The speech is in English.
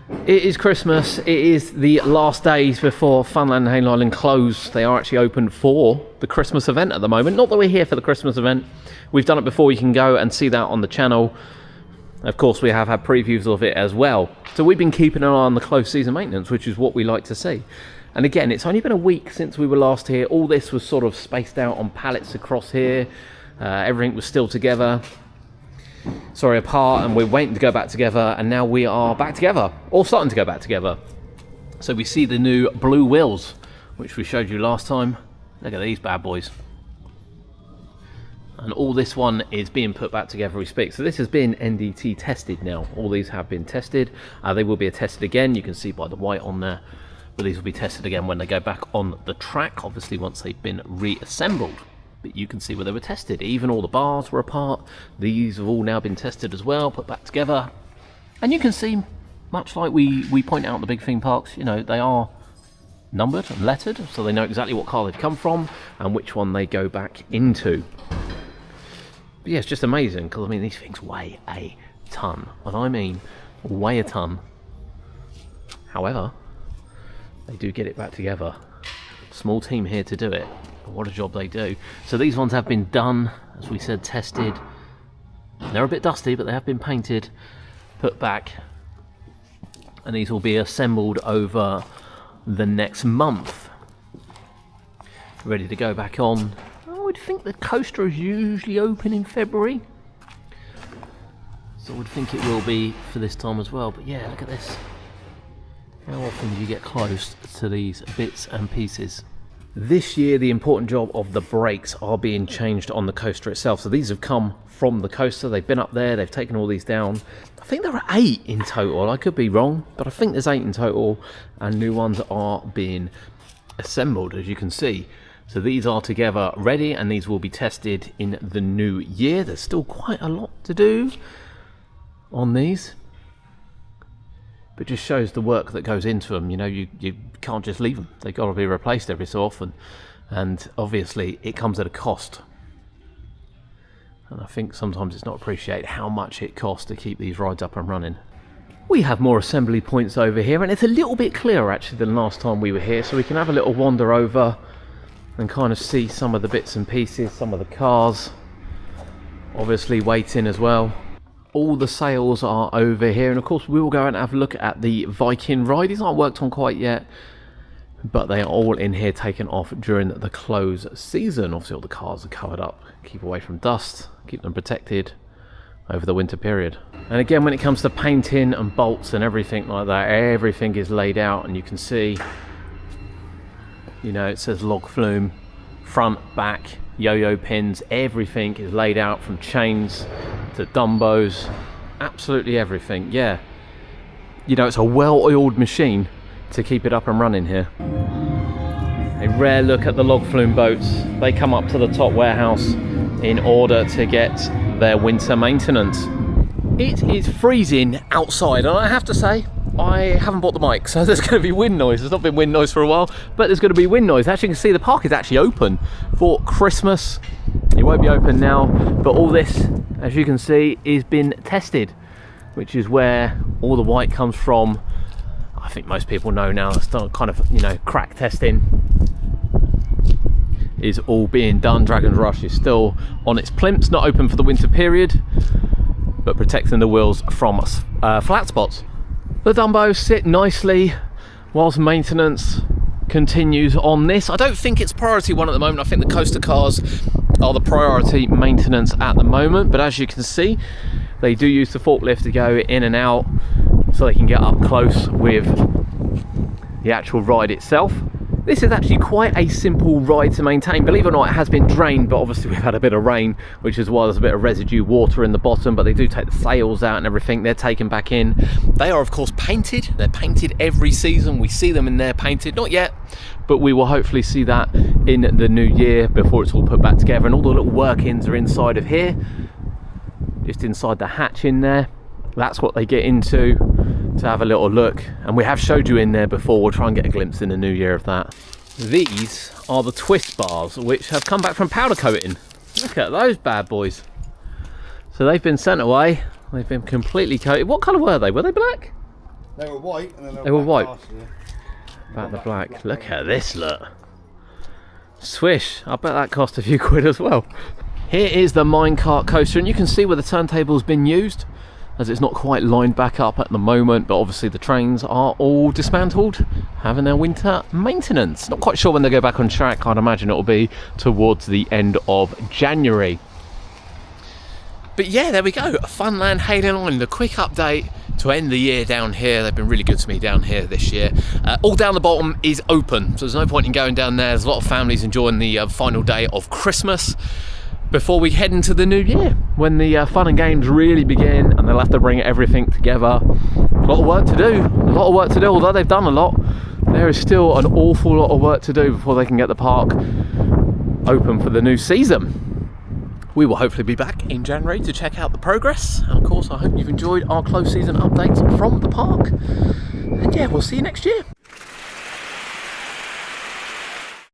It is Christmas. It is the last days before Funland Hayling Island close. They are actually open for the Christmas event at the moment. Not that we're here for the Christmas event. We've done it before. You can go and see that on the channel. Of course, we have had previews of it as well. So we've been keeping an eye on the close season maintenance, which is what we like to see. And again, it's only been a week since we were last here. All this was sort of spaced out on pallets across here. Everything was still together. Sorry, apart, and we're waiting to go back together, and now we are back together, or starting to go back together. So we see the new blue wheels, which we showed you last time. Look at these bad boys. And all this one is being put back together as we speak. So this has been NDT tested now. All these have been tested. They will be tested again. You can see by the white on there. But these will be tested again when they go back on the track, obviously once they've been reassembled. But you can see where they were tested. Even all the bars were apart. These have all now been tested as well, put back together. And you can see, much like we point out in the big theme parks, you know, they are numbered and lettered, so they know exactly what car they've come from and which one they go back into. But yeah, it's just amazing, because I mean, these things weigh a ton. And I mean, weigh a ton. However, they do get it back together. Small team here to do it. What a job they do. So these ones have been done, as we said, tested. They're a bit dusty, but they have been painted, put back, and these will be assembled over the next month. Ready to go back on. I would think the coaster is usually open in February, so I would think it will be for this time as well. But yeah, look at this. How often do you get close to these bits and pieces? This year, the important job of the brakes are being changed on the coaster itself. So these have come from the coaster. They've been up there. They've taken all these down. I think there are 8 in total. I could be wrong, but I think there's 8 in total. And new ones are being assembled, as you can see. So these are together ready, and these will be tested in the new year. There's still quite a lot to do on these. But just shows the work that goes into them. You know, you can't just leave them. They've got to be replaced every so often. And obviously it comes at a cost. And I think sometimes it's not appreciated how much it costs to keep these rides up and running. We have more assembly points over here, and it's a little bit clearer actually than last time we were here. So we can have a little wander over and kind of see some of the bits and pieces, some of the cars. Obviously waiting as well. All the sails are over here, and of course we will go and have a look at the Viking ride. These aren't worked on quite yet, but they are all in here taken off during the close season. Obviously all the cars are covered up, keep away from dust, keep them protected over the winter period. And again, when it comes to painting and bolts and everything like that, everything is laid out, and you can see, you know, it says log flume, front, back, yo-yo pins, everything is laid out, from chains to dumbos, absolutely everything. Yeah, you know, it's a well-oiled machine to keep it up and running here. A rare look at the log flume boats. They come up to the top warehouse in order to get their winter maintenance. It is freezing outside, and I have to say, I haven't bought the mic, so there's going to be wind noise. There's not been wind noise for a while, but there's going to be wind noise. As you can see, the park is actually open for Christmas. It won't be open now, but all this, as you can see, is been tested, which is where all the white comes from. I think most people know now, it's kind of, you know, crack testing is all being done. Dragon's Rush is still on its plimps, not open for the winter period, but protecting the wheels from flat spots. The Dumbos sit nicely whilst maintenance continues on this. I don't think it's priority 1 at the moment. I think the coaster cars are the priority maintenance at the moment, but as you can see, they do use the forklift to go in and out so they can get up close with the actual ride itself. This is actually quite a simple ride to maintain. Believe it or not, it has been drained, but obviously we've had a bit of rain, which is why there's a bit of residue water in the bottom, but they do take the sails out and everything. They're taken back in. They are, of course, painted. They're painted every season. We see them in there painted. Not yet, but we will hopefully see that in the new year before it's all put back together. And all the little workings are inside of here, just inside the hatch in there. That's what they get into to have a little look, and we have showed you in there before. We'll try and get a glimpse in the new year of that. These are the twist bars, which have come back from powder coating. Look at those bad boys. So they've been sent away. They've been completely coated. What colour were they? Were they black? They were white and then they were white. last year. Back the black. Look at this, look. Swish. I bet that cost a few quid as well. Here is the minecart coaster, and you can see where the turntable's been used, as it's not quite lined back up at the moment, but obviously the trains are all dismantled, having their winter maintenance. Not quite sure when they go back on track. I'd imagine it'll be towards the end of January. But yeah, there we go. Funland Hayling Island, a quick update to end the year down here. They've been really good to me down here this year. All down the bottom is open, so there's no point in going down there. There's a lot of families enjoying the final day of Christmas before we head into the new year, when the fun and games really begin, and they'll have to bring everything together. A lot of work to do, although they've done a lot. There is still an awful lot of work to do before they can get the park open for the new season. We will hopefully be back in January to check out the progress, and of course I hope you've enjoyed our close season updates from the park, and yeah, we'll see you next year.